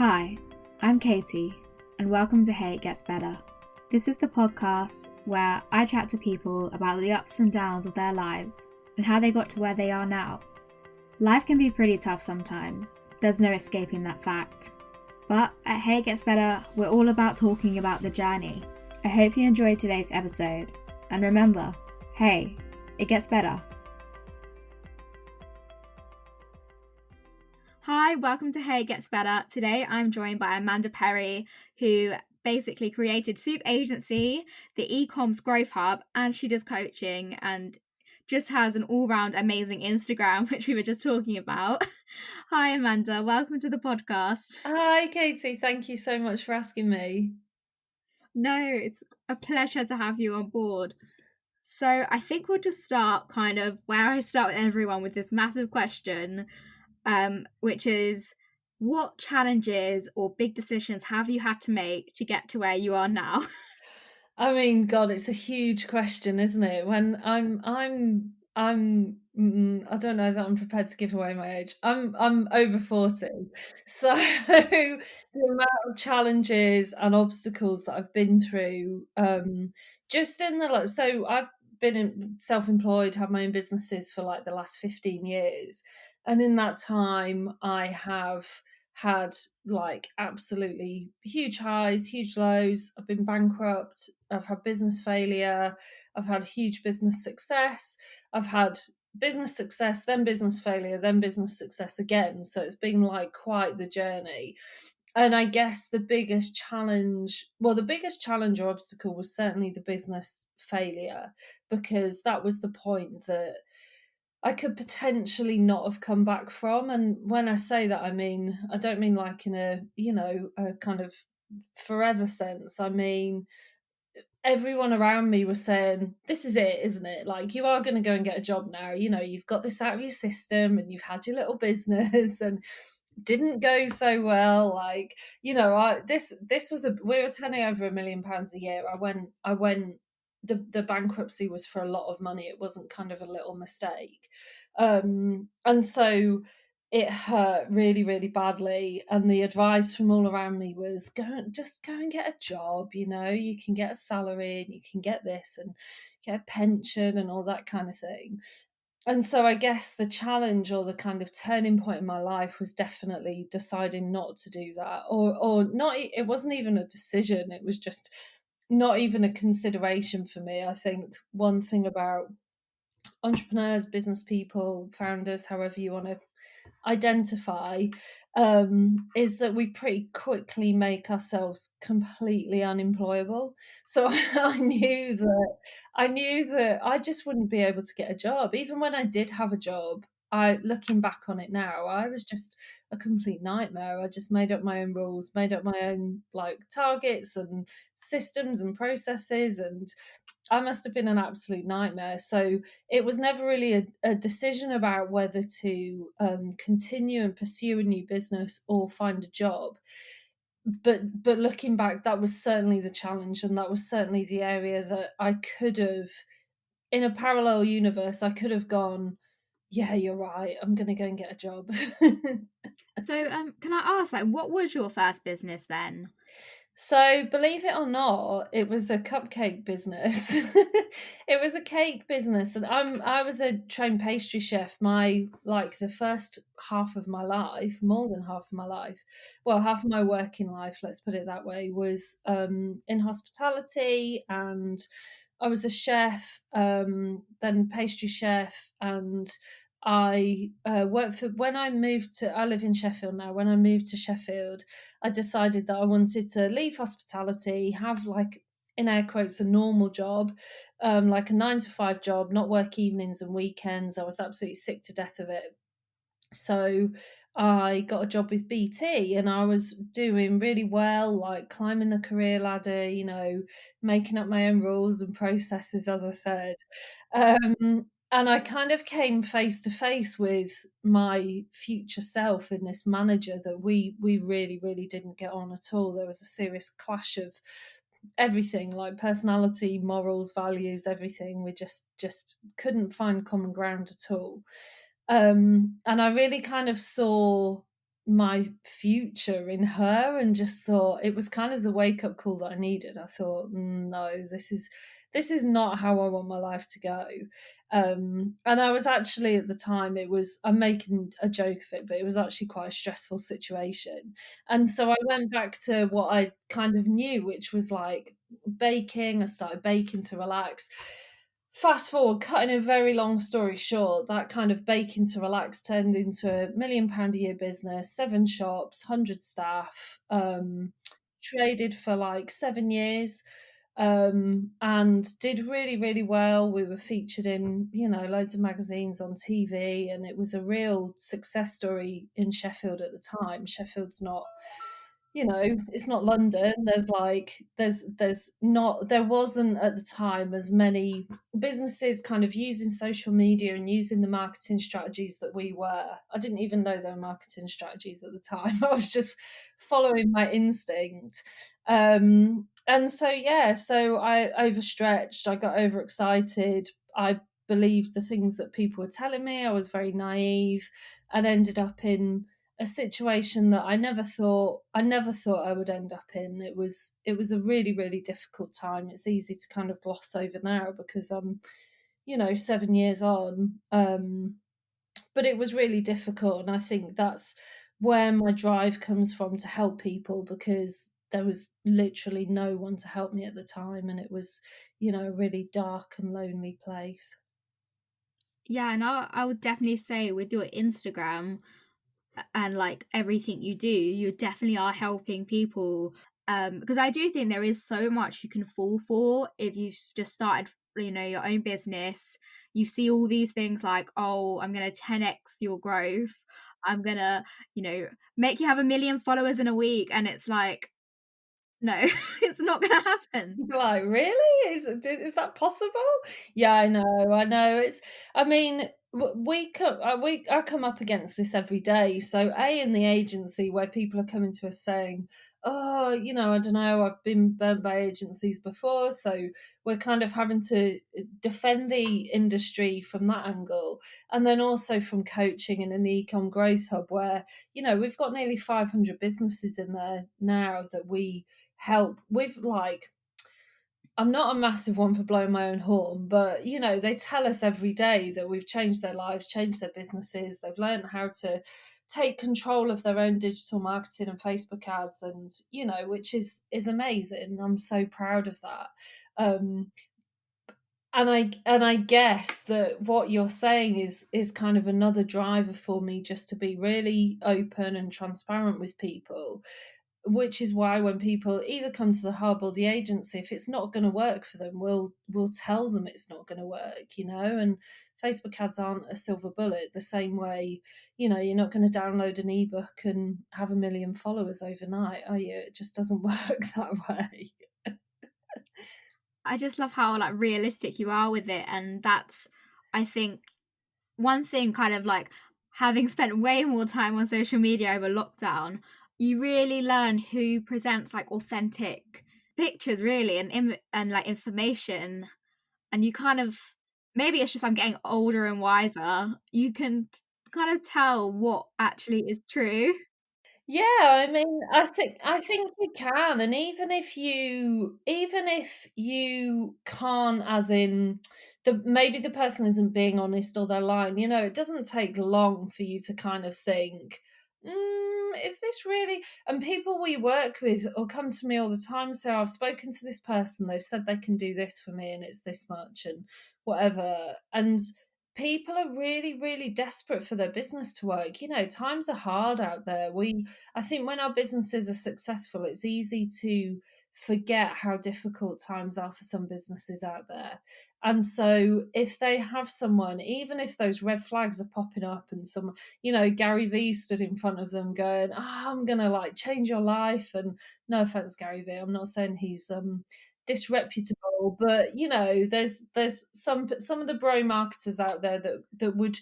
Hi, I'm Katie, and welcome to Hey It Gets Better. This is the podcast where I chat to people about the ups and downs of their lives and how they got to where they are now. Life can be pretty tough sometimes, there's no escaping that fact. But at Hey It Gets Better, we're all about talking about the journey. I hope you enjoyed today's episode, and remember, hey, it gets better. Hi, welcome to Hey It Gets Better. Today I'm joined by Amanda Perry, who basically created Soup Agency, the e-coms growth hub, and she does coaching and just has an all-round amazing Instagram, which we were just talking about. Hi Amanda, welcome to the podcast. Hi Katie, thank you so much for asking me. No, it's a pleasure to have you on board. So I think we'll just start kind of where I start with everyone with this massive question. Which is, what challenges or big decisions have you had to make to get to where you are now? I mean, God, it's a huge question, isn't it? When I don't know that I'm prepared to give away my age. I'm over 40, so the amount of challenges and obstacles that I've been through, just in the so I've been self-employed, had my own businesses for like the last 15 years, and in that time, I have had like absolutely huge highs, huge lows. I've been bankrupt. I've had business failure. I've had huge business success. I've had business success, then business failure, then business success again. So it's been like quite the journey. And I guess the biggest challenge or obstacle was certainly the business failure, because that was the point that I could potentially not have come back from. And when I say that, I don't mean like in a kind of forever sense. I mean, everyone around me was saying, this is it, isn't it? Like, you are going to go and get a job now. You know, you've got this out of your system and you've had your little business and didn't go so well. Like, you know, this was we were turning over £1 million a year. I went, the bankruptcy was for a lot of money. It wasn't kind of a little mistake. And so it hurt really, really badly. And the advice from all around me was just go and get a job. You know, you can get a salary and you can get this and get a pension and all that kind of thing. And so I guess the challenge or the kind of turning point in my life was definitely deciding not to do that, or not. It wasn't even a decision. It was just not even a consideration for me. I think one thing about entrepreneurs, business people, founders, however you want to identify, is that we pretty quickly make ourselves completely unemployable. So I knew that I just wouldn't be able to get a job. Even when I did have a job, looking back on it now, I was just a complete nightmare. I just made up my own rules, made up my own like targets and systems and processes, and I must have been an absolute nightmare. So it was never really a decision about whether to continue and pursue a new business or find a job. But looking back, that was certainly the challenge, and that was certainly the area that I could have, in a parallel universe, I could have gone, yeah, you're right, I'm going to go and get a job. So, can I ask, like, what was your first business then? So, believe it or not, it was a cupcake business. It was a cake business, and I was a trained pastry chef. The first half of my life, more than half of my life, well, half of my working life, let's put it that way, was in hospitality, and I was a chef, then pastry chef, and I worked for, I live in Sheffield now. When I moved to Sheffield, I decided that I wanted to leave hospitality, have like, in air quotes, a normal job, like a 9 to 5 job, not work evenings and weekends. I was absolutely sick to death of it. So I got a job with BT and I was doing really well, like climbing the career ladder, you know, making up my own rules and processes, as I said. And I kind of came face to face with my future self in this manager that we really, really didn't get on at all. There was a serious clash of everything, like personality, morals, values, everything. We just couldn't find common ground at all. And I really kind of saw my future in her, and just thought it was kind of the wake up call that I needed. I thought, no, this is not how I want my life to go. And I was actually, at the time, I'm making a joke of it, but it was actually quite a stressful situation. And so I went back to what I kind of knew, which was like baking. I started baking to relax. Fast forward, cutting a very long story short, that kind of baking to relax turned into £1 million a year business, 7 shops, 100 staff, traded for like 7 years, and did really, really well. We were featured in, loads of magazines, on TV, and it was a real success story in Sheffield at the time. Sheffield's not, it's not London. There wasn't at the time as many businesses kind of using social media and using the marketing strategies that we were. I didn't even know there were marketing strategies at the time. I was just following my instinct. And so, yeah, so I overstretched, I got overexcited. I believed the things that people were telling me. I was very naive, and ended up in a situation that I never thought I would end up in. It was a really, really difficult time. It's easy to kind of gloss over now because I'm, 7 years on. But it was really difficult, and I think that's where my drive comes from, to help people, because there was literally no one to help me at the time, and it was, a really dark and lonely place. Yeah, and I would definitely say with your Instagram and like everything you do, you definitely are helping people. Because I do think there is so much you can fall for if you've just started, your own business. You see all these things like, oh, I'm gonna 10x your growth. I'm gonna, make you have 1 million followers in a week, and it's like, no, it's not gonna happen. Like, really? Is that possible? Yeah, I know, I know. I mean, I come up against this every day. So, in the agency, where people are coming to us saying, "Oh, I don't know, I've been burnt by agencies before," so we're kind of having to defend the industry from that angle, and then also from coaching and in the Ecom Growth Hub, where we've got nearly 500 businesses in there now that we help with. Like, I'm not a massive one for blowing my own horn, but they tell us every day that we've changed their lives, changed their businesses. They've learned how to take control of their own digital marketing and Facebook ads, and which is amazing. I'm so proud of that. Um, and I guess that what you're saying is kind of another driver for me, just to be really open and transparent with people, which is why when people either come to the hub or the agency, if it's not going to work for them, we'll tell them it's not going to work, and Facebook ads aren't a silver bullet. The same way, you're not going to download an ebook and have 1 million followers overnight, are you? It just doesn't work that way. I just love how like realistic you are with it, and that's, I think, one thing, kind of like having spent way more time on social media over lockdown, you really learn who presents like authentic pictures, really, and like information, and you kind of, maybe it's just I'm getting older and wiser. You can kind of tell what actually is true. Yeah, I mean, I think you can, and even if you can't, as in maybe the person isn't being honest or they're lying, it doesn't take long for you to kind of think, is this really? And people we work with will come to me all the time, so I've spoken to this person, they've said they can do this for me, and it's this much, and whatever, and people are really, really desperate for their business to work. Times are hard out there. I think when our businesses are successful, it's easy to forget how difficult times are for some businesses out there. And so if they have someone, even if those red flags are popping up, and Gary Vee stood in front of them going, I'm going to like change your life. And no offense, Gary Vee, I'm not saying he's disreputable, but there's some of the bro marketers out there that would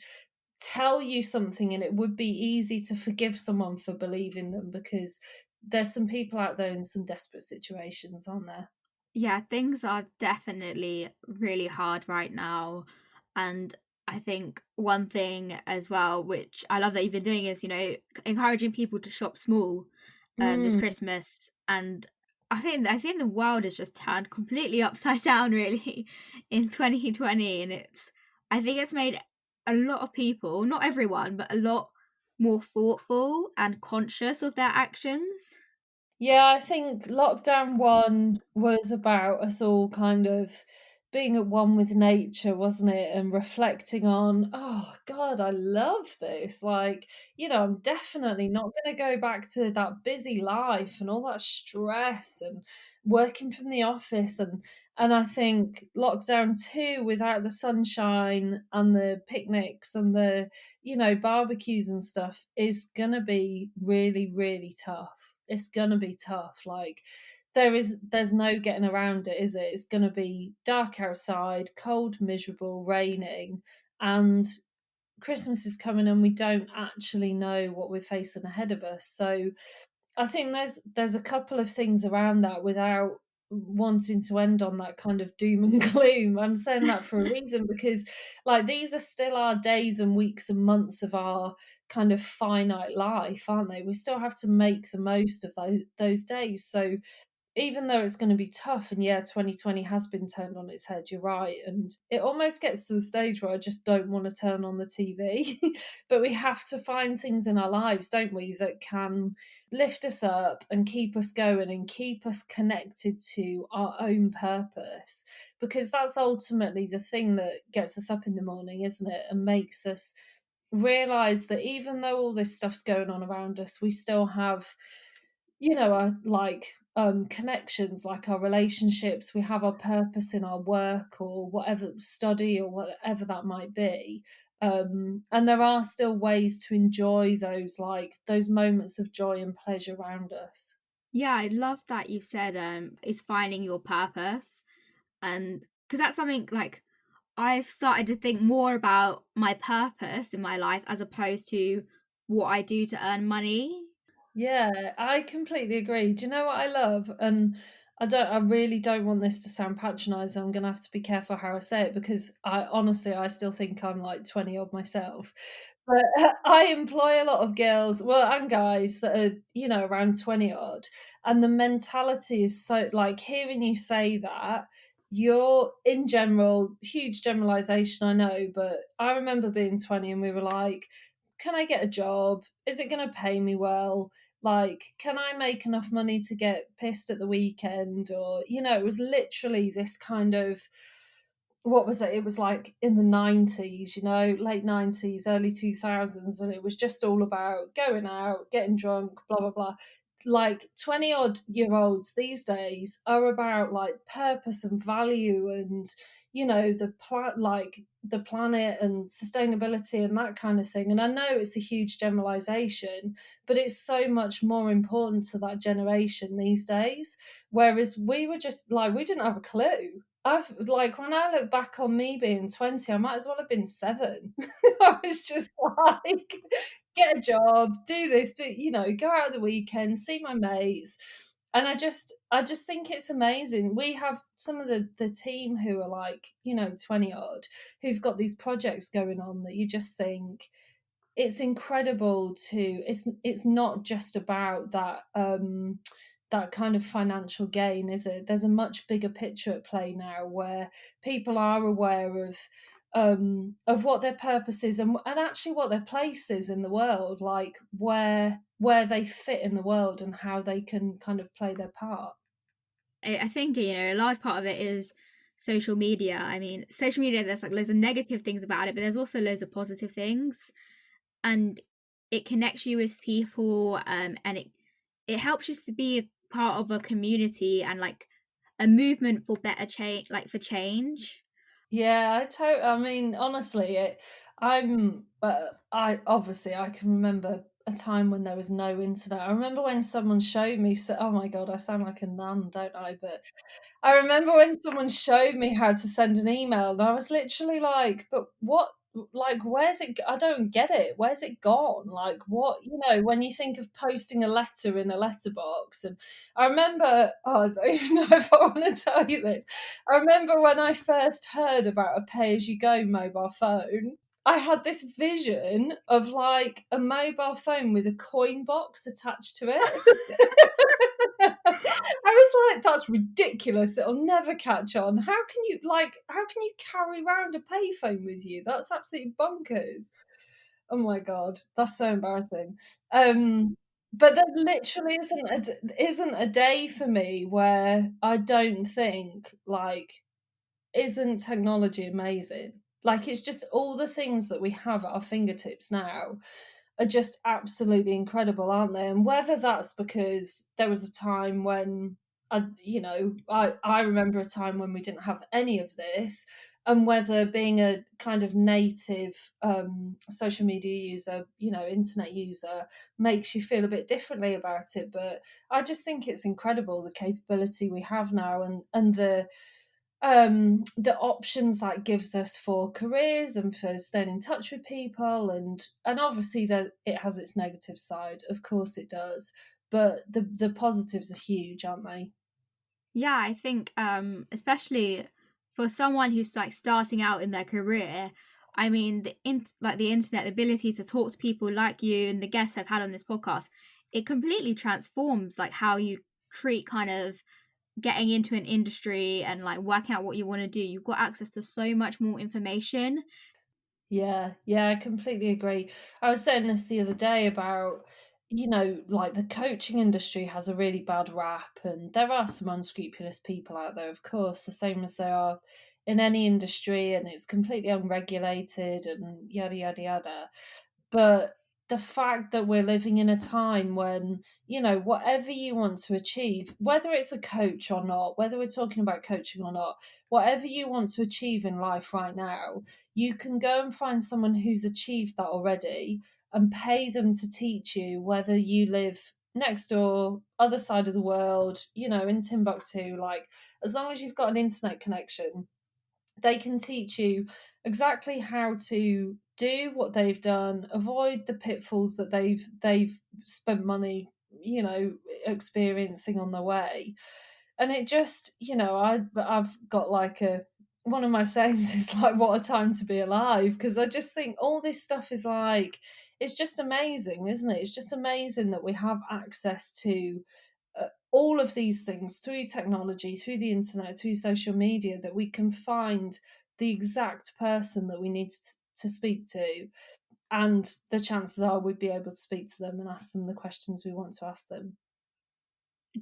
tell you something, and it would be easy to forgive someone for believing them, because there's some people out there in some desperate situations, aren't there? Yeah, things are definitely really hard right now, and I think one thing as well, which I love that you've been doing, is, encouraging people to shop small this Mm. Christmas. And I think the world has just turned completely upside down, really, in 2020. And I think it's made a lot of people, not everyone, but a lot more thoughtful and conscious of their actions. Yeah, I think lockdown 1 was about us all kind of being at one with nature, wasn't it? And reflecting on, "Oh god, I love this." Like, I'm definitely not gonna go back to that busy life and all that stress and working from the office, and I think lockdown 2, without the sunshine and the picnics and the, barbecues and stuff, is gonna be really, really tough. It's gonna be tough. Like, there's no getting around it, is it? It's gonna be dark outside, cold, miserable, raining, and Christmas is coming and we don't actually know what we're facing ahead of us. So I think there's a couple of things around that without wanting to end on that kind of doom and gloom. I'm saying that for a reason because, like, these are still our days and weeks and months of our kind of finite life, aren't they? We still have to make the most of those days. So even though it's gonna be tough, and yeah, 2020 has been turned on its head, you're right, and it almost gets to the stage where I just don't wanna turn on the TV, but we have to find things in our lives, don't we, that can lift us up and keep us going and keep us connected to our own purpose, because that's ultimately the thing that gets us up in the morning, isn't it, and makes us realize that even though all this stuff's going on around us, we still have, our connections, like our relationships, we have our purpose in our work or whatever, study or whatever that might be. And there are still ways to enjoy those moments of joy and pleasure around us. Yeah, I love that you've said is finding your purpose. And because that's something like I've started to think more about my purpose in my life as opposed to what I do to earn money. Yeah, I completely agree. Do you know what I love? And I really don't want this to sound patronising. I'm gonna have to be careful how I say it because I honestly, I still think I'm like 20 odd myself. But I employ a lot of girls, well, and guys that are, around 20 odd. And the mentality is so, like, hearing you say that, you're in general, huge generalization, I know, but I remember being 20 and we were like, can I get a job? Is it going to pay me well? Like, can I make enough money to get pissed at the weekend? Or, it was literally this kind of, what was it? It was like in the 90s, late 90s, early 2000s. And it was just all about going out, getting drunk, blah, blah, blah. Like 20 odd year olds these days are about like purpose and value and, the planet and sustainability and that kind of thing. And I know it's a huge generalization, but it's so much more important to that generation these days. Whereas we were just like, we didn't have a clue. I've like when I look back on me being 20, I might as well have been 7. I was just like, get a job, do this, go out at the weekend, see my mates. And I just think it's amazing. We have some of the team who are like, 20 odd, who've got these projects going on that you just think it's incredible to it's not just about that kind of financial gain, is it? There's a much bigger picture at play now where people are aware of what their purpose is and actually what their place is in the world, like where they fit in the world and how they can kind of play their part. I think, a large part of it is social media. I mean, social media, there's like loads of negative things about it, but there's also loads of positive things. And it connects you with people, and it helps you to be a part of a community and like a movement for better change, like for change. Yeah, I mean, honestly, I obviously I can remember a time when there was no internet. I remember when someone showed me, so, oh my God, I sound like a nun, don't I? But I remember when someone showed me how to send an email, and I was literally like, "But what? like, where's it I don't get it. Where's it gone? Like, what when you think of posting a letter in a letterbox, and I remember I don't even know if I wanna tell you this. I remember when I first heard about a pay-as-you-go mobile phone, I had this vision of, like, a mobile phone with a coin box attached to it. I was like, "That's ridiculous. It'll never catch on. How can you carry around a payphone with you? That's absolutely bonkers." Oh my god, that's so embarrassing. But there literally isn't a day for me where I don't think, like, isn't technology amazing? Like, it's just all the things that we have at our fingertips now are just absolutely incredible, aren't they? And whether that's because there was a time when I remember a time when we didn't have any of this, and whether being a kind of native social media user, internet user, makes you feel a bit differently about it. But I just think it's incredible the capability we have now, and the options that gives us for careers and for staying in touch with people, and obviously that it has its negative side, of course it does, but the positives are huge, aren't they? Yeah, I think especially for someone who's like starting out in their career, I mean the internet, the ability to talk to people like you and the guests I've had on this podcast, it completely transforms like how you treat kind of getting into an industry and like working out what you want to do. You've got access to so much more information. Yeah, yeah, I completely agree. I was saying this the other day about, like, the coaching industry has a really bad rap, and there are some unscrupulous people out there, of course, the same as there are in any industry, and it's completely unregulated and yada yada yada. But the fact that we're living in a time when, whatever you want to achieve, whether it's a coach or not, whether we're talking about coaching or not, whatever you want to achieve in life right now, you can go and find someone who's achieved that already and pay them to teach you, whether you live next door, other side of the world, in Timbuktu. Like, as long as you've got an internet connection, they can teach you exactly how to do what they've done, avoid the pitfalls that they've spent money, experiencing on the way. And it just, I've got like a one of my sayings is like, what a time to be alive, because I just think all this stuff is like, it's just amazing, isn't it? It's just amazing that we have access to all of these things through technology, through the internet, through social media, that we can find the exact person that we need to speak to. And the chances are we'd be able to speak to them and ask them the questions we want to ask them.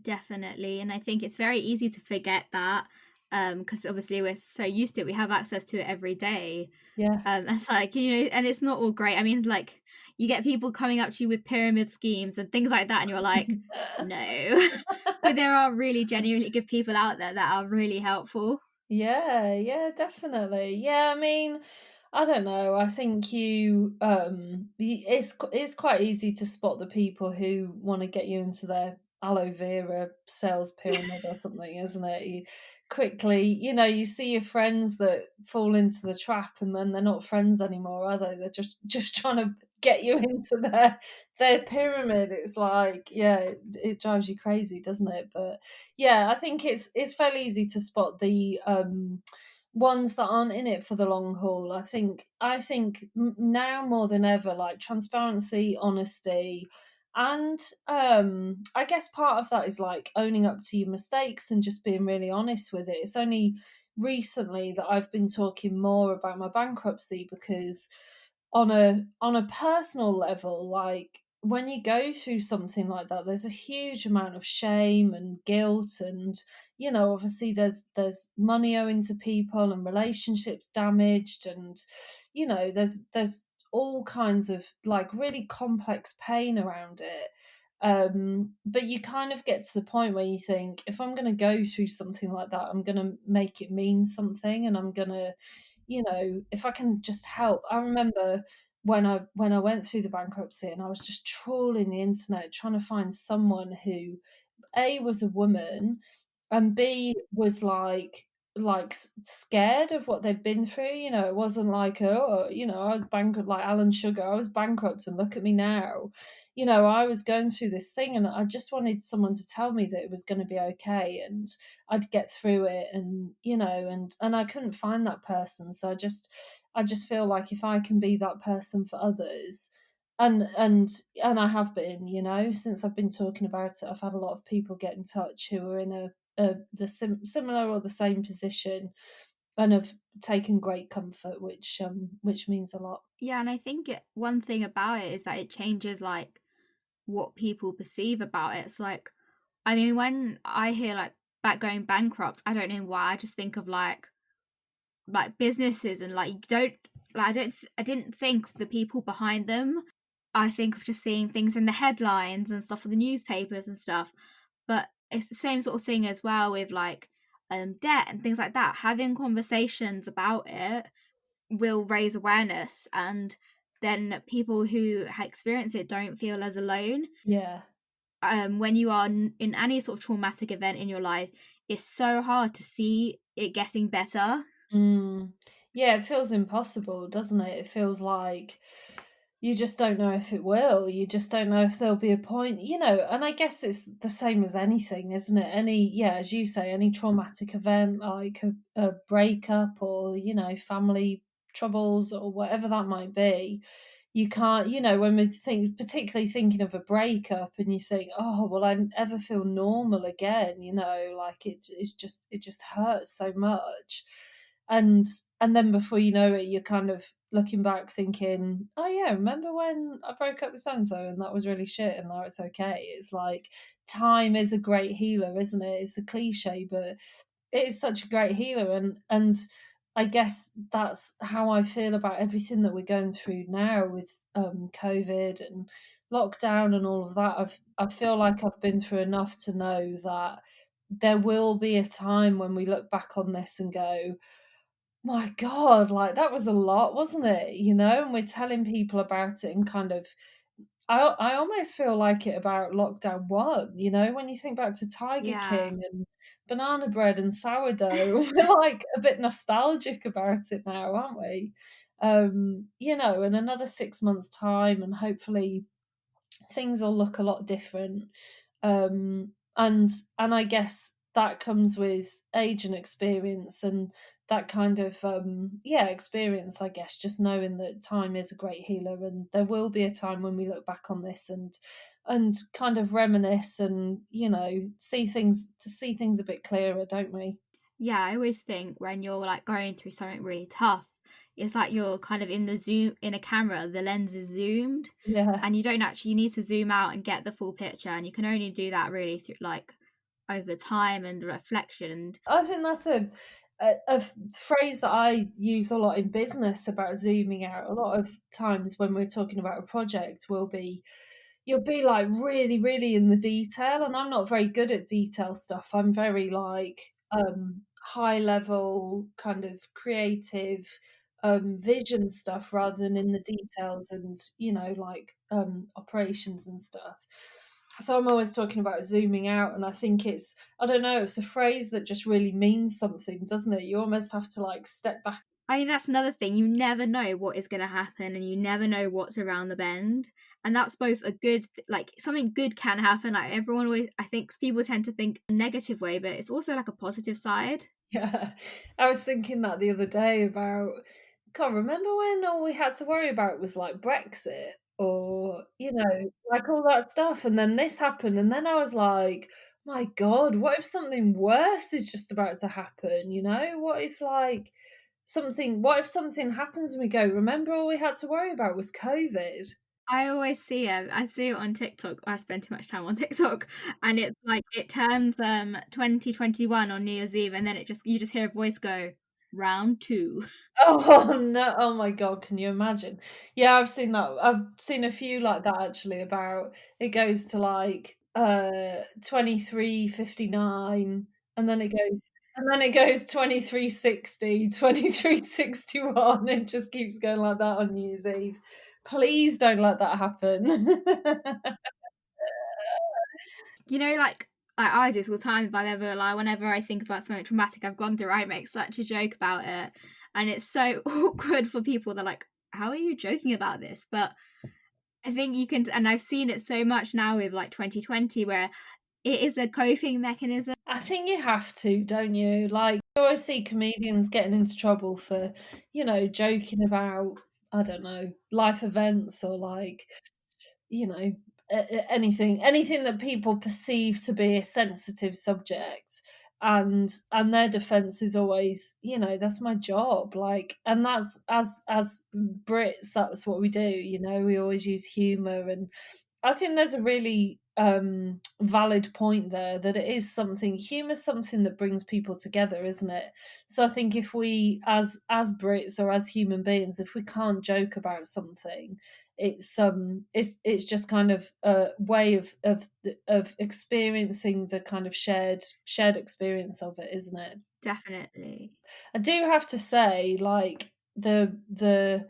Definitely. And I think it's very easy to forget that because obviously we're so used to it. We have access to it every day. Yeah. It's like, and it's not all great. I mean, like, you get people coming up to you with pyramid schemes and things like that, and you're like, no. But there are really genuinely good people out there that are really helpful. Yeah, yeah, definitely. Yeah, I mean, I don't know. I think it's quite easy to spot the people who want to get you into their aloe vera sales pyramid or something, isn't it? You quickly, you see your friends that fall into the trap, and then they're not friends anymore, are they? They're just trying to get you into their pyramid. It's like, yeah, it drives you crazy, doesn't it? But yeah, I think it's fairly easy to spot the ones that aren't in it for the long haul. I think now more than ever, like, transparency, honesty, and I guess part of that is like owning up to your mistakes and just being really honest with it. It's only recently that I've been talking more about my bankruptcy, because on a personal level, like, when you go through something like that, there's a huge amount of shame and guilt, and obviously there's money owing to people and relationships damaged, and there's all kinds of like really complex pain around it. But you kind of get to the point where you think, if I'm going to go through something like that, I'm going to make it mean something, and I'm going to, if I can just help. I remember when I went through the bankruptcy, and I was just trawling the internet trying to find someone who, A, was a woman, and B, was like scared of what they've been through. It wasn't like, oh, I was bankrupt like Alan Sugar. I was bankrupt and look at me now. I was going through this thing and I just wanted someone to tell me that it was going to be okay and I'd get through it. And and I couldn't find that person. So I just feel like if I can be that person for others, and I have been, since I've been talking about it, I've had a lot of people get in touch who are in the similar or the same position and have taken great comfort, which means a lot. Yeah, and I think one thing about it is that it changes like what people perceive about it. It's like, I mean, when I hear like back going bankrupt, I don't know why. I just think of like businesses and like you don't like I didn't think of the people behind them. I think of just seeing things in the headlines and stuff in the newspapers and stuff. But it's the same sort of thing as well with like debt and things like that. Having conversations about it will raise awareness, and then people who experience it don't feel as alone. Yeah. When you are in any sort of traumatic event in your life, it's so hard to see it getting better. Mm. Yeah, it feels impossible, doesn't it? It feels like you just don't know if it will. You just don't know if there'll be a point, and I guess it's the same as anything, isn't it? Yeah, as you say, any traumatic event like a breakup or, family troubles or whatever that might be. You can't, when we think, particularly thinking of a breakup, and you think, oh, will I ever feel normal again? Like it just hurts so much. And and then before you know it, you're kind of looking back thinking, "Oh, yeah, remember when I broke up with so and so and that was really shit and now it's okay." It's like time is a great healer, isn't it? It's a cliche, but it is such a great healer. And I guess that's how I feel about everything that we're going through now with COVID and lockdown and all of that. I feel like I've been through enough to know that there will be a time when we look back on this and go, my God, like, that was a lot, wasn't it? And we're telling people about it and kind of I almost feel like it about lockdown 1, when you think back to Tiger Yeah. King and banana bread and sourdough, we're, like, a bit nostalgic about it now, aren't we? In another 6 months' time, and hopefully things will look a lot different. And I guess that comes with age and experience and that kind of experience, I guess, just knowing that time is a great healer and there will be a time when we look back on this and kind of reminisce and, see things a bit clearer, don't we? Yeah, I always think when you're like going through something really tough, it's like you're kind of in the zoom in a camera, the lens is zoomed, Yeah. and you don't actually, you need to zoom out and get the full picture, and you can only do that really through like over time and reflection. And I think that's a phrase that I use a lot in business about zooming out. A lot of times when we're talking about a project, you'll be like really, really in the detail, and I'm not very good at detail stuff. I'm very like high level kind of creative vision stuff rather than in the details and like operations and stuff. So I'm always talking about zooming out, and I think I don't know, it's a phrase that just really means something, doesn't it? You almost have to like step back. I mean, that's another thing, you never know what is going to happen, and you never know what's around the bend. And that's both a good, like something good can happen. Like everyone always, I think people tend to think a negative way, but it's also like a positive side. Yeah, I was thinking that the other day about, can't remember when all we had to worry about was like Brexit or, like all that stuff. And then this happened. And then I was like, my God, what if something worse is just about to happen? What if something happens and we go, remember all we had to worry about was COVID? I always see it. I see it on TikTok. I spend too much time on TikTok, and it's like it turns 2021 on New Year's Eve, and then you just hear a voice go round two. Oh, no. Oh my God, can you imagine? Yeah, I've seen that. I've seen a few like that actually about it goes to like 23:59 and then it goes 23:60, 23:61. It just keeps going like that on New Year's Eve. Please don't let that happen. You know, like I do this all the time. If I've ever, like, whenever I think about something traumatic I've gone through, I make such a joke about it, and it's so awkward for people. They're like, "How are you joking about this?" But I think you can, and I've seen it so much now with like 2020, where it is a coping mechanism. I think you have to, don't you? Like, you always see comedians getting into trouble for, joking about, I don't know, life events or like, anything that people perceive to be a sensitive subject. And their defense is always, that's my job. Like, and that's as Brits, that's what we do, we always use humor. And I think there's a really valid point there, that it is something, humor's something that brings people together, isn't it? So I think if we, as Brits or as human beings, if we can't joke about something, it's just kind of a way of experiencing the kind of shared experience of it, isn't it? Definitely. I do have to say, like, the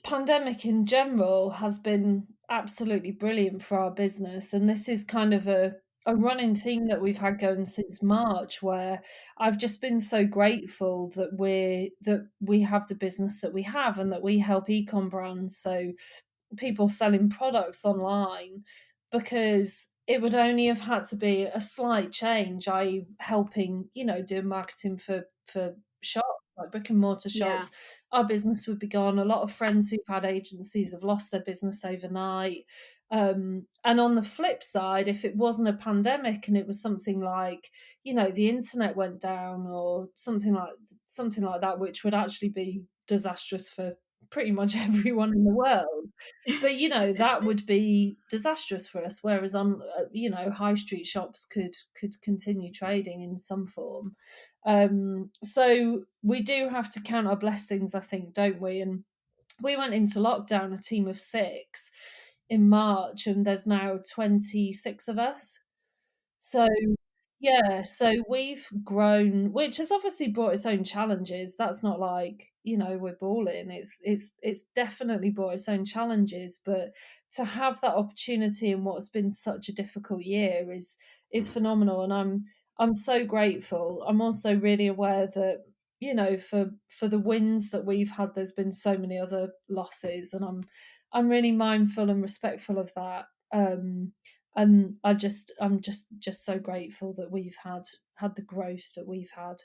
pandemic in general has been absolutely brilliant for our business, and this is kind of a running thing that we've had going since March, where I've just been so grateful that we have the business that we have, and that we help ecom brands, so people selling products online, because it would only have had to be a slight change, i.e. helping, doing marketing for shops, like brick and mortar Yeah. shops. Our business would be gone. A lot of friends who've had agencies have lost their business overnight. And on the flip side, if it wasn't a pandemic and it was something like, the internet went down or something like that, which would actually be disastrous for pretty much everyone in the world. But, that would be disastrous for us, whereas on, high street shops could continue trading in some form. So we do have to count our blessings, I think, don't we? And we went into lockdown, a team of 6 in March, and there's now 26 of us. So, yeah, so we've grown, which has obviously brought its own challenges. That's not like, we're balling. It's definitely brought its own challenges, but to have that opportunity in what's been such a difficult year is phenomenal, and I'm so grateful. I'm also really aware that, for the wins that we've had, there's been so many other losses, and I'm really mindful and respectful of that. And I'm just so grateful that we've had the growth that we've had.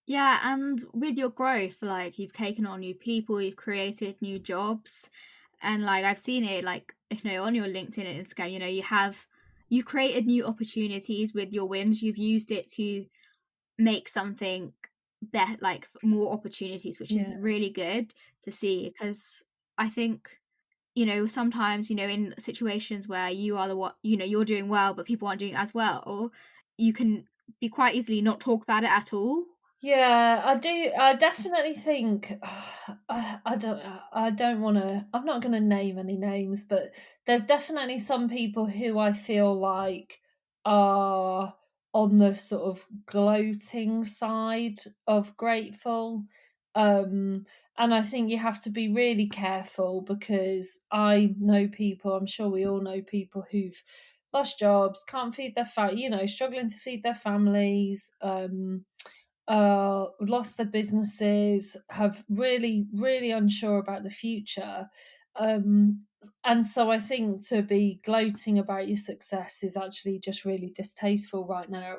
Yeah, and with your growth, like, you've taken on new people, you've created new jobs, and like I've seen it, like, on your LinkedIn and Instagram, you created new opportunities with your wins. You've used it to make something better, like more opportunities, which is Yeah. really good to see, because I think, sometimes, in situations where you are the what, you're doing well, but people aren't doing as well, or you can be quite easily not talk about it at all. Yeah, I do. I definitely think I don't want to. I'm not going to name any names, but there's definitely some people who I feel like are on the sort of gloating side of grateful. Um, and I think you have to be really careful, because I know people. I'm sure we all know people who've lost jobs, can't feed their struggling to feed their families. Lost their businesses, have really unsure about the future. And so I think to be gloating about your success is actually just really distasteful right now.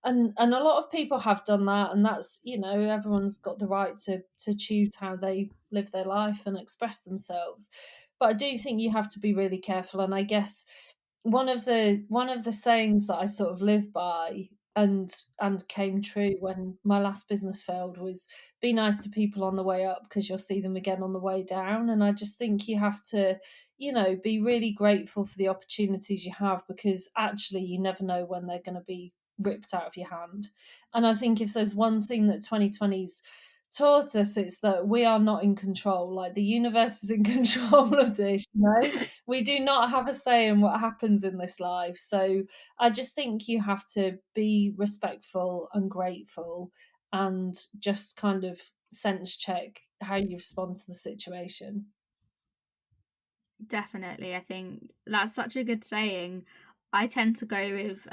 And a lot of people have done that, and that's, everyone's got the right to choose how they live their life and express themselves. But I do think you have to be really careful. And I guess one of the sayings that I sort of live by, and came true when my last business failed, was be nice to people on the way up, because you'll see them again on the way down. And I just think you have to, be really grateful for the opportunities you have, because actually you never know when they're going to be ripped out of your hand. And I think if there's one thing that 2020's taught us, it's that we are not in control. Like, the universe is in control of this, we do not have a say in what happens in this life. So I just think you have to be respectful and grateful, and just kind of sense check how you respond to the situation. Definitely, I think that's such a good saying. I tend to go with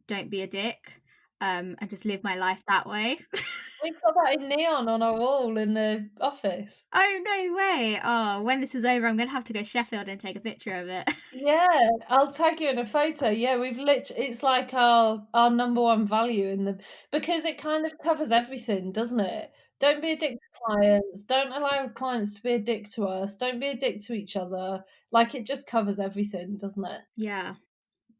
don't be a dick, and just live my life that way. We've got that in neon on our wall in the office. Oh, no way. Oh, when this is over, I'm gonna have to go to Sheffield and take a picture of it. Yeah, I'll tag you in a photo. Yeah, it's like our number one value in the because it kind of covers everything, doesn't it? Don't be a dick to clients, don't allow clients to be a dick to us, don't be a dick to each other. Like, it just covers everything, doesn't it? Yeah,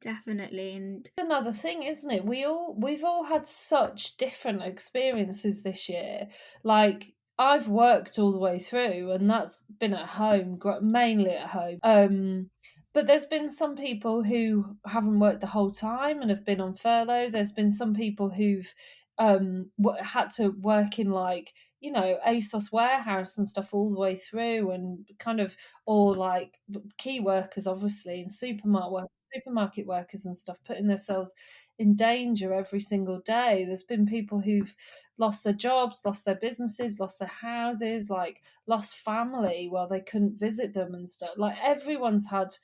definitely, and Another thing, isn't it? We've all had such different experiences this year. Like, I've worked all the way through, and that's been at home, mainly at home. But there's been some people who haven't worked the whole time and have been on furlough. There's been some people who've had to work in like ASOS warehouse and stuff all the way through, and kind of or like key workers, obviously, and supermarket workers and stuff putting themselves in danger every single day. There's been people who've lost their jobs, lost their businesses, lost their houses, like lost family while they couldn't visit them and stuff. Like everyone's had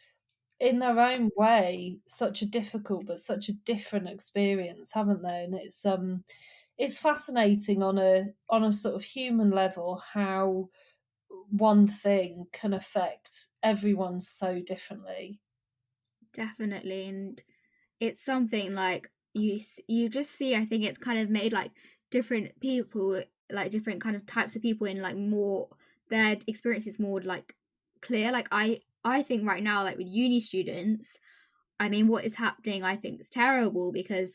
in their own way such a difficult but such a different experience, haven't they? And it's fascinating on a sort of human level how one thing can affect everyone so differently. definitely, and it's something like you just see. I think it's kind of made like different people, like different kind of types of people in like more their experiences more like clear. Like I think right now, like with uni students, I mean, what is happening, I think is terrible because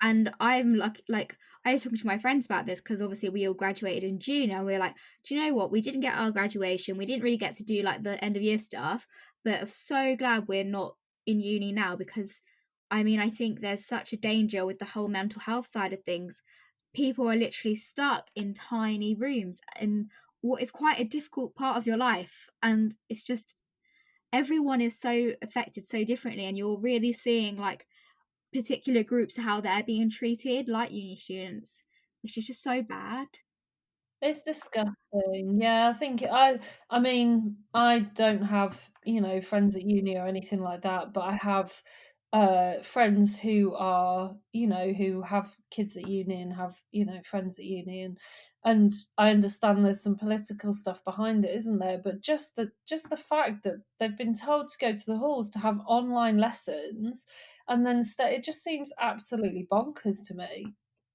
and I'm like I was talking to my friends about this because obviously we all graduated in June and we are like, do you know what? We didn't get our graduation. We didn't really get to do like the end of year stuff, but I'm so glad we're not in uni now because I mean, I think there's such a danger with the whole mental health side of things. People are literally stuck in tiny rooms in what is quite a difficult part of your life. And it's just everyone is so affected so differently, and you're really seeing like particular groups how they're being treated, like uni students, which is just so bad. It's disgusting. Yeah, I mean, I don't have, friends at uni or anything like that, but I have friends who are, who have kids at uni and have, friends at uni, and I understand there's some political stuff behind it, isn't there? But just the fact that they've been told to go to the halls to have online lessons and then it just seems absolutely bonkers to me.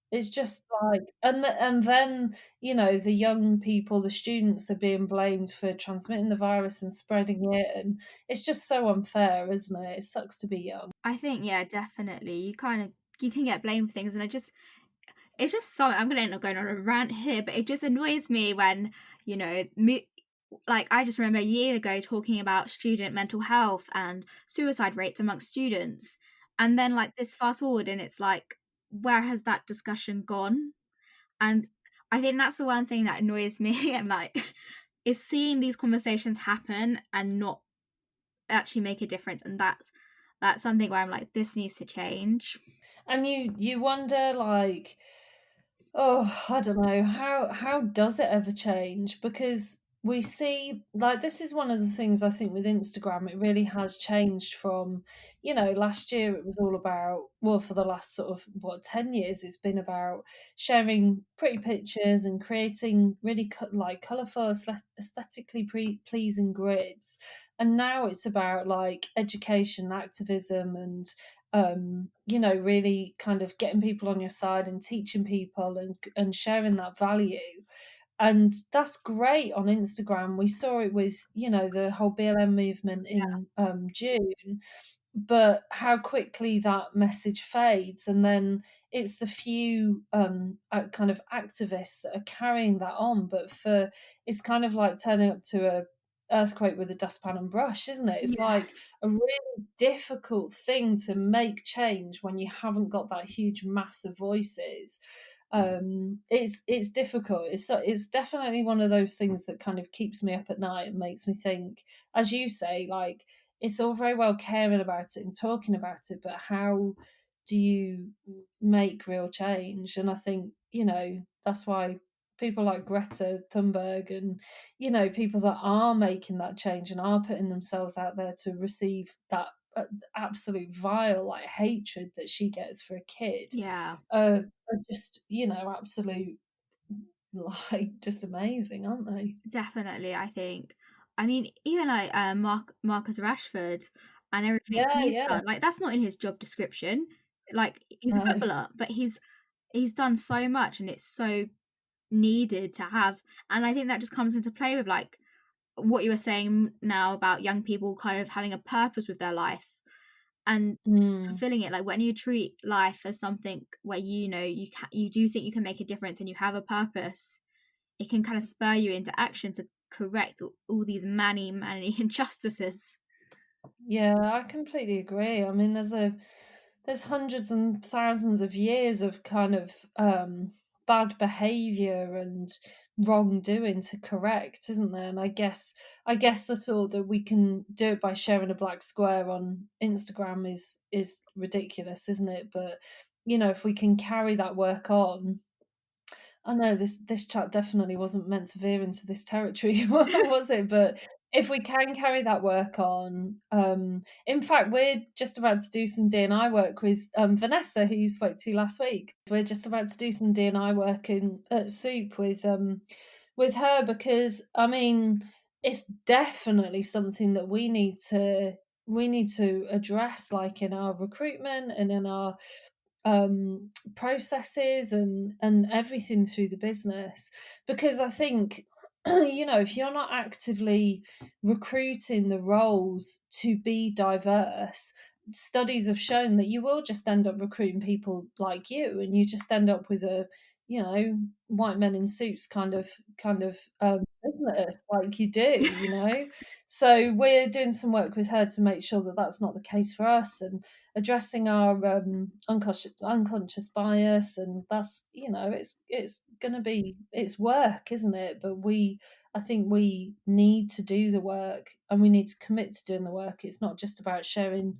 It's just like and then, the young people, the students are being blamed for transmitting the virus and spreading it, and it's just so unfair, isn't it? It sucks to be young. I think, yeah, definitely. You can get blamed for things, and it's just something. I'm gonna end up going on a rant here, but it just annoys me when me. Like I just remember a year ago talking about student mental health and suicide rates amongst students, and then like this fast forward, and it's like, where has that discussion gone? And I think that's the one thing that annoys me and like is seeing these conversations happen and not actually make a difference. And that's something where I'm like, this needs to change. And you wonder, like, oh, I don't know, how does it ever change? Because we see like this is one of the things I think with Instagram, it really has changed from, last year it was all about, well, for the last sort of 10 years, it's been about sharing pretty pictures and creating really like colourful, aesthetically pleasing grids. And now it's about like education, activism, and really kind of getting people on your side and teaching people and sharing that value. And that's great on Instagram. We saw it with, the whole BLM movement in June, but how quickly that message fades, and then it's the few kind of activists that are carrying that on. But for it's kind of like turning up to a earthquake with a dustpan and brush, isn't it? It's Yeah. like a really difficult thing to make change when you haven't got that huge mass of voices. It's difficult. It's definitely one of those things that kind of keeps me up at night and makes me think, as you say, like it's all very well caring about it and talking about it, but how do you make real change? And I think, that's why people like Greta Thunberg and, people that are making that change and are putting themselves out there to receive that absolute vile like hatred that she gets for a kid Yeah, are just, absolute, like, just amazing, aren't they? definitely. I think. I mean, even like Marcus Rashford and everything Yeah, he's yeah. done. Like that's not in his job description. Like he's a No. footballer, but he's done so much, and it's so needed to have. And I think that just comes into play with like what you were saying now about young people kind of having a purpose with their life and Mm. fulfilling it. Like when you treat life as something where you do think you can make a difference and you have a purpose, it can kind of spur you into action to correct all these many injustices. Yeah, I completely agree. I mean, there's hundreds and thousands of years of kind of bad behavior and wrongdoing to correct, isn't there? And I guess the thought that we can do it by sharing a black square on Instagram is ridiculous, isn't it? But if we can carry that work on, I know this chat definitely wasn't meant to veer into this territory, was it? But if we can carry that work on, in fact, we're just about to do some D&I work with Vanessa, who you spoke to last week. We're just about to do some D&I work in at Soup with her because I mean it's definitely something that we need to address, like in our recruitment and in our processes and everything through the business, because I think if you're not actively recruiting the roles to be diverse, studies have shown that you will just end up recruiting people like you, and you just end up with a white men in suits kind of business like you do. So we're doing some work with her to make sure that that's not the case for us, and addressing our unconscious bias. And that's it's gonna be, it's work, isn't it? But I think we need to do the work, and we need to commit to doing the work. It's not just about sharing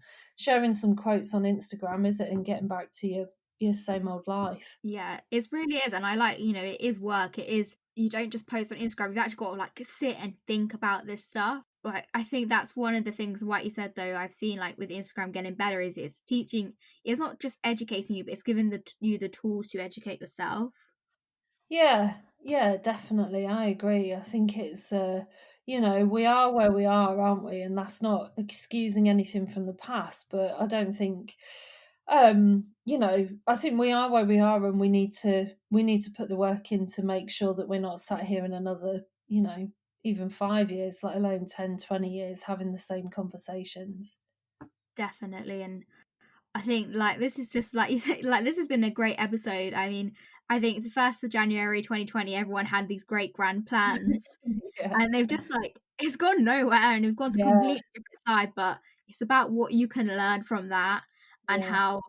some quotes on Instagram, is it, and getting back to your same old life. Yeah, it really is. And I like, it is work. It is, you don't just post on Instagram. You've actually got to like sit and think about this stuff. Like, I think that's one of the things, what you said though, I've seen like with Instagram getting better is it's teaching, it's not just educating you, but it's giving you the tools to educate yourself. Yeah, yeah, definitely. I agree. I think it's we are where we are, aren't we? And that's not excusing anything from the past, but I don't think I think we are where we are, and we need to put the work in to make sure that we're not sat here in another, even 5 years, let alone 10, 20 years having the same conversations. Definitely. And I think like this is just like you say, like this has been a great episode. I mean, I think the 1st of January 2020, everyone had these great grand plans. Yeah. And they've just like it's gone nowhere and we've gone to Yeah, completely different side, but it's about what you can learn from that and yeah.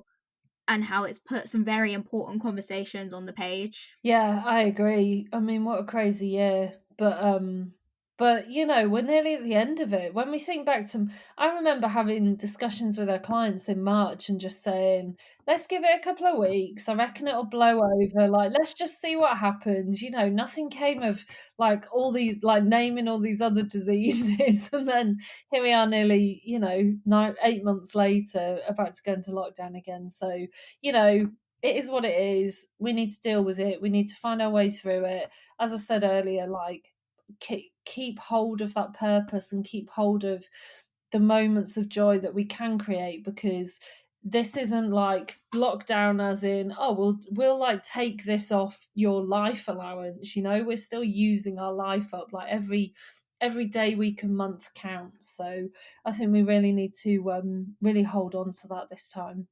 how it's put some very important conversations on the page. Yeah, I agree. I mean, what a crazy year. But we're nearly at the end of it. When we think back to, I remember having discussions with our clients in March and just saying, let's give it a couple of weeks. I reckon it'll blow over. Like, let's just see what happens. Nothing came of like all these, like naming all these other diseases. And then here we are nearly, 8 months later, about to go into lockdown again. So, you know, it is what it is. We need to deal with it. We need to find our way through it. As I said earlier, like keep hold of that purpose and keep hold of the moments of joy that we can create, because this isn't like lockdown as in, oh, we'll like take this off your life allowance. We're still using our life up, like every day, week and month counts. So I think we really need to really hold on to that this time.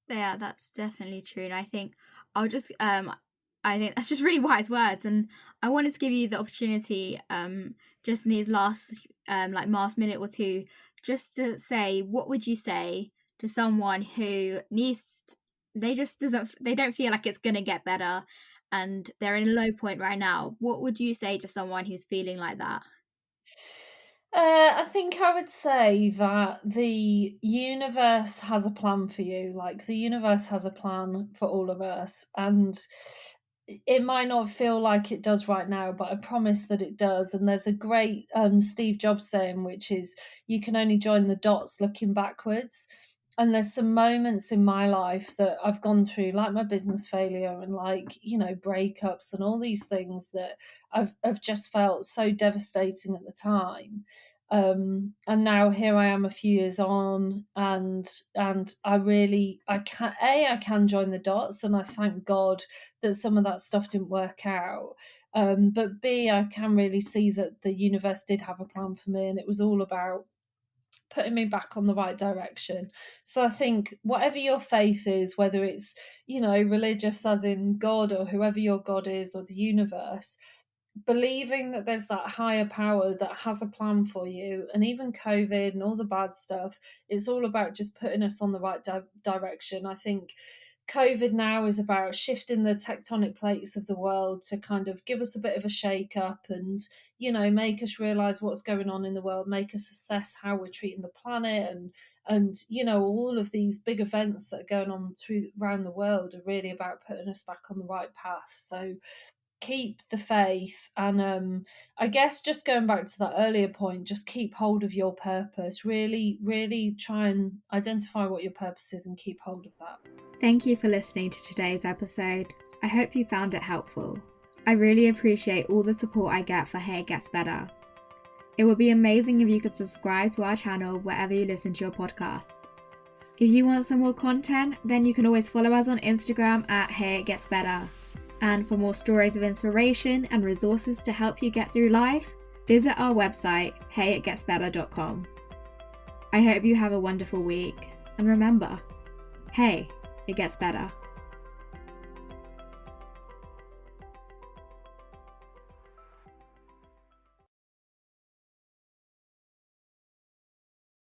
Yeah, that's definitely true. And I think I'll just I think that's just really wise words. And I wanted to give you the opportunity just in these last like last minute or two, just to say what would you say to someone who needs they don't feel like it's gonna get better and they're in a low point right now. What would you say to someone who's feeling like that? I think I would say that the universe has a plan for you. Like the universe has a plan for all of us, and it might not feel like it does right now, but I promise that it does. And there's a great Steve Jobs saying, which is, you can only join the dots looking backwards. And there's some moments in my life that I've gone through, like my business failure and like, breakups and all these things that I've just felt so devastating at the time. And now here I am a few years on, and I can join the dots, and I thank God that some of that stuff didn't work out. But B, I can really see that the universe did have a plan for me, and it was all about putting me back on the right direction. So I think whatever your faith is, whether it's, religious as in God or whoever your God is, or the universe, believing that there's that higher power that has a plan for you, and even COVID and all the bad stuff, it's all about just putting us on the right direction. I think COVID now is about shifting the tectonic plates of the world to kind of give us a bit of a shake up and, make us realize what's going on in the world, make us assess how we're treating the planet, and all of these big events that are going on around the world are really about putting us back on the right path. So keep the faith, and I guess just going back to that earlier point, just keep hold of your purpose. Really, really try and identify what your purpose is and keep hold of that. Thank you for listening to today's episode. I hope you found it helpful. I really appreciate all the support I get for Hey It Gets Better. It would be amazing if you could subscribe to our channel wherever you listen to your podcast. If you want some more content, then you can always follow us on Instagram at Hey It Gets Better. And for more stories of inspiration and resources to help you get through life, visit our website, heyitgetsbetter.com. I hope you have a wonderful week, and remember, hey, it gets better.